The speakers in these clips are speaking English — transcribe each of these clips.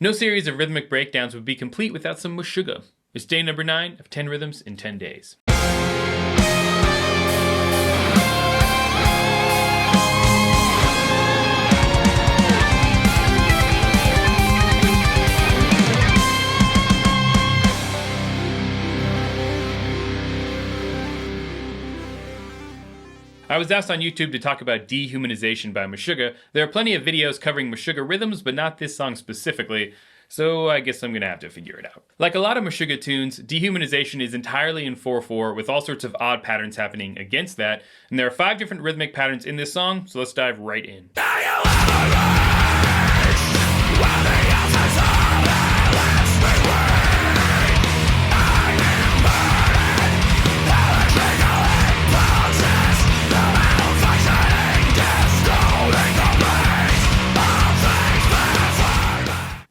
No series of rhythmic breakdowns would be complete without some Meshuggah. It's day number 9 of 10 rhythms in 10 days. I was asked on YouTube to talk about Dehumanization by Meshuggah. There are plenty of videos covering Meshuggah rhythms, but not this song specifically, so I guess I'm gonna have to figure it out. Like a lot of Meshuggah tunes, Dehumanization is entirely in 4/4 with all sorts of odd patterns happening against that, and there are 5 different rhythmic patterns in this song, so let's dive right in.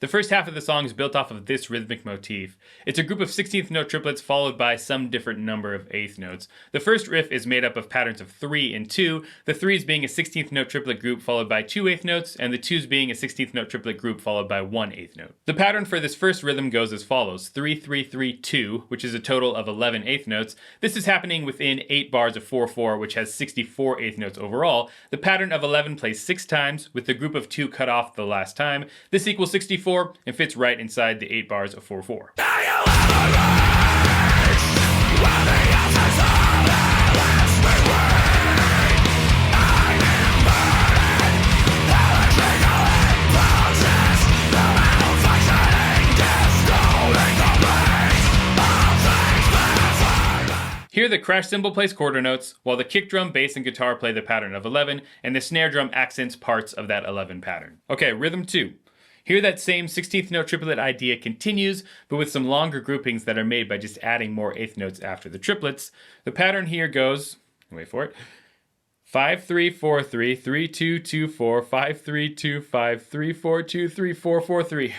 The first half of the song is built off of this rhythmic motif. It's a group of 16th note triplets followed by some different number of 8th notes. The first riff is made up of patterns of 3 and 2, the 3s being a 16th note triplet group followed by 2 8th notes, and the 2s being a 16th note triplet group followed by 1 8th note. The pattern for this first rhythm goes as follows: 3 3 3 2, which is a total of 11 8th notes. This is happening within 8 bars of 4/4, which has 64 8th notes overall. The pattern of 11 plays 6 times, with the group of 2 cut off the last time. This equals 64 and fits right inside the 8 bars of 4/4. Here the crash cymbal plays quarter notes, while the kick drum, bass, and guitar play the pattern of 11, and the snare drum accents parts of that 11 pattern. Okay, rhythm 2. Here that same 16th note triplet idea continues, but with some longer groupings that are made by just adding more 8th notes after the triplets. The pattern here goes, wait for it, 5 3 4 3 3 2 2 4 5 3 2 5 3 4 2 3 4 4 3.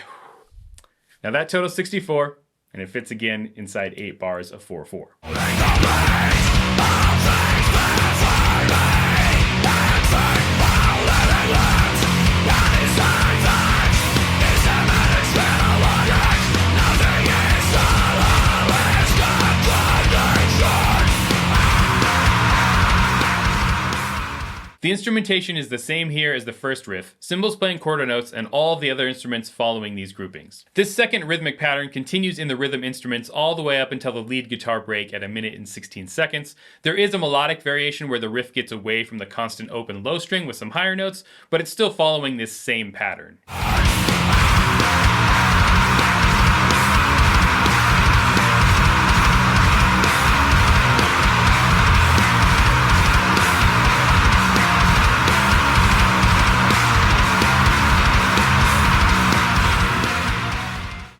Now that totals 64, and it fits again inside 8 bars of 4/4. The instrumentation is the same here as the first riff, cymbals playing quarter notes and all the other instruments following these groupings. This second rhythmic pattern continues in the rhythm instruments all the way up until the lead guitar break at 1 minute and 16 seconds. There is a melodic variation where the riff gets away from the constant open low string with some higher notes, but it's still following this same pattern.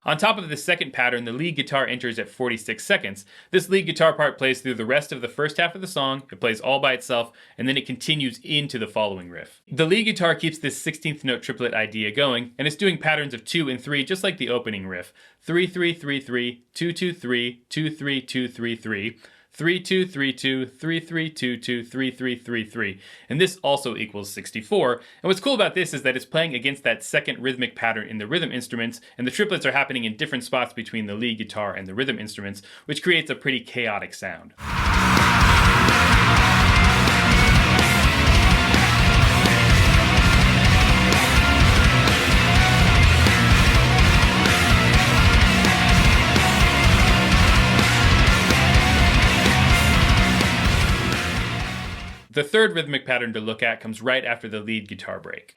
On top of the second pattern, the lead guitar enters at 46 seconds. This lead guitar part plays through the rest of the first half of the song, it plays all by itself, and then it continues into the following riff. The lead guitar keeps this 16th note triplet idea going, and it's doing patterns of 2 and 3 just like the opening riff. 3 3 3 3, 2 2 3, 2 3 2 3 3. 3 2 3 2 3 3 2 2 3 3 3 3, and this also equals 64. And what's cool about this is that it's playing against that second rhythmic pattern in the rhythm instruments, and the triplets are happening in different spots between the lead guitar and the rhythm instruments, which creates a pretty chaotic sound. The third rhythmic pattern to look at comes right after the lead guitar break.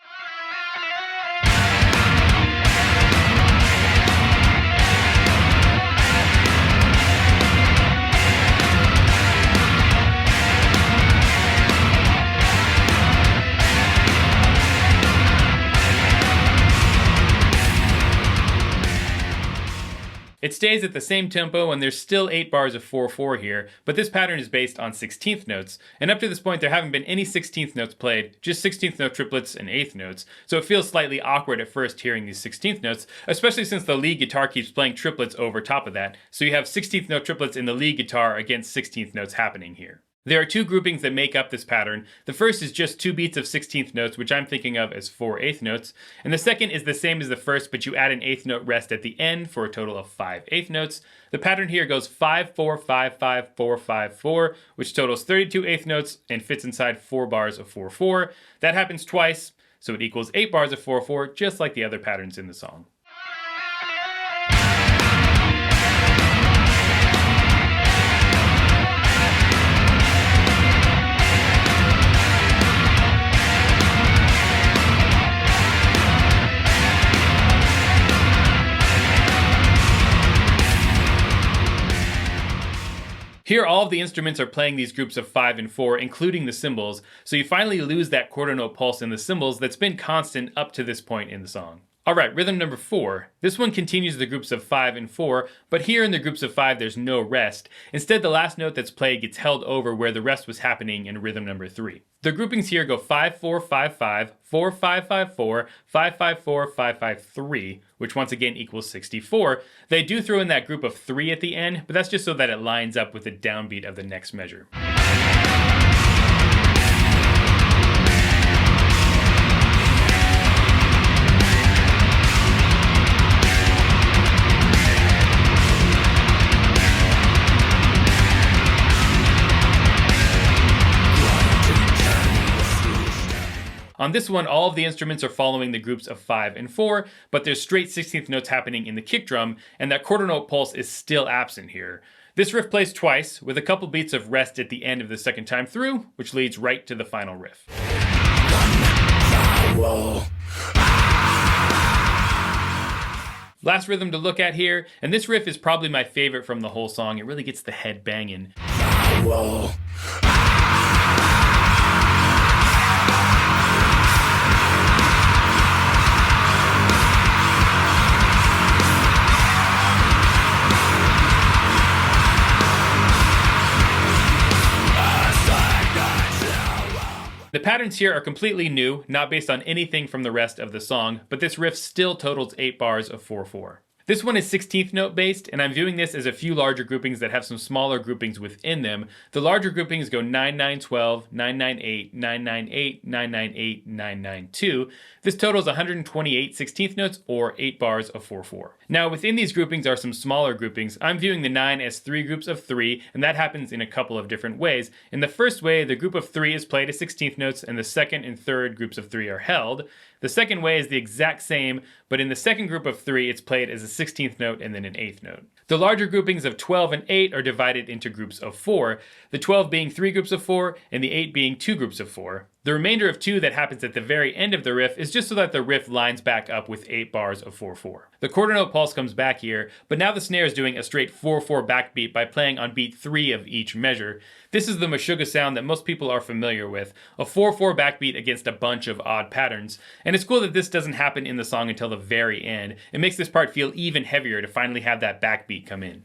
It stays at the same tempo and there's still 8 bars of 4/4 here, but this pattern is based on 16th notes, and up to this point there haven't been any 16th notes played, just 16th note triplets and 8th notes, so it feels slightly awkward at first hearing these 16th notes, especially since the lead guitar keeps playing triplets over top of that, so you have 16th note triplets in the lead guitar against 16th notes happening here. There are two groupings that make up this pattern. The first is just 2 beats of 16th notes, which I'm thinking of as 4 eighth notes. And the second is the same as the first, but you add an eighth note rest at the end for a total of 5 eighth notes. The pattern here goes 5, 4, 5, 5, 4, 5, 4, which totals 32 eighth notes and fits inside 4 bars of 4, 4. That happens twice, so it equals 8 bars of 4, 4, just like the other patterns in the song. Here, all of the instruments are playing these groups of 5 and 4, including the cymbals, so you finally lose that quarter note pulse in the cymbals that's been constant up to this point in the song. Alright, rhythm number 4. This one continues the groups of 5 and 4, but here in the groups of 5 there's no rest. Instead, the last note that's played gets held over where the rest was happening in rhythm number 3. The groupings here go 5, 4, 5, 5, 4, 5, 5, 4, 5, 5, 4, 5, 5, 3, which once again equals 64. They do throw in that group of 3 at the end, but that's just so that it lines up with the downbeat of the next measure. On this one, all of the instruments are following the groups of 5 and 4, but there's straight 16th notes happening in the kick drum, and that quarter note pulse is still absent here. This riff plays twice, with a couple beats of rest at the end of the second time through, which leads right to the final riff. Last rhythm to look at here, and this riff is probably my favorite from the whole song. It really gets the head banging. The patterns here are completely new, not based on anything from the rest of the song, but this riff still totals 8 bars of 4/4. This one is 16th note based, and I'm viewing this as a few larger groupings that have some smaller groupings within them. The larger groupings go 9-9-12, 9-9-8, 9-9-8, 9-9-8, 9-9-2. This totals 128 16th notes, or 8 bars of 4/4. Now within these groupings are some smaller groupings. I'm viewing the 9 as 3 groups of 3, and that happens in a couple of different ways. In the first way, the group of 3 is played as 16th notes, and the second and third groups of 3 are held. The second way is the exact same, but in the second group of 3, it's played as a 16th note and then an 8th note. The larger groupings of 12 and 8 are divided into groups of 4, the 12 being 3 groups of 4 and the 8 being 2 groups of 4. The remainder of 2 that happens at the very end of the riff is just so that the riff lines back up with 8 bars of 4/4. The quarter note pulse comes back here, but now the snare is doing a straight 4/4 backbeat by playing on beat 3 of each measure. This is the Meshuggah sound that most people are familiar with, a 4/4 backbeat against a bunch of odd patterns. And it's cool that this doesn't happen in the song until the very end. It makes this part feel even heavier to finally have that backbeat come in.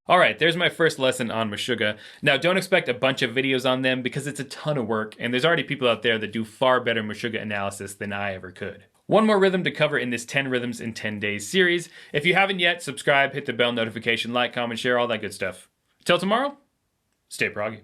Alright, there's my first lesson on Meshuggah. Now don't expect a bunch of videos on them because it's a ton of work, and there's already people out there that do far better Meshuggah analysis than I ever could. One more rhythm to cover in this 10 Rhythms in 10 Days series. If you haven't yet, subscribe, hit the bell notification, like, comment, share, all that good stuff. Till tomorrow, stay proggy.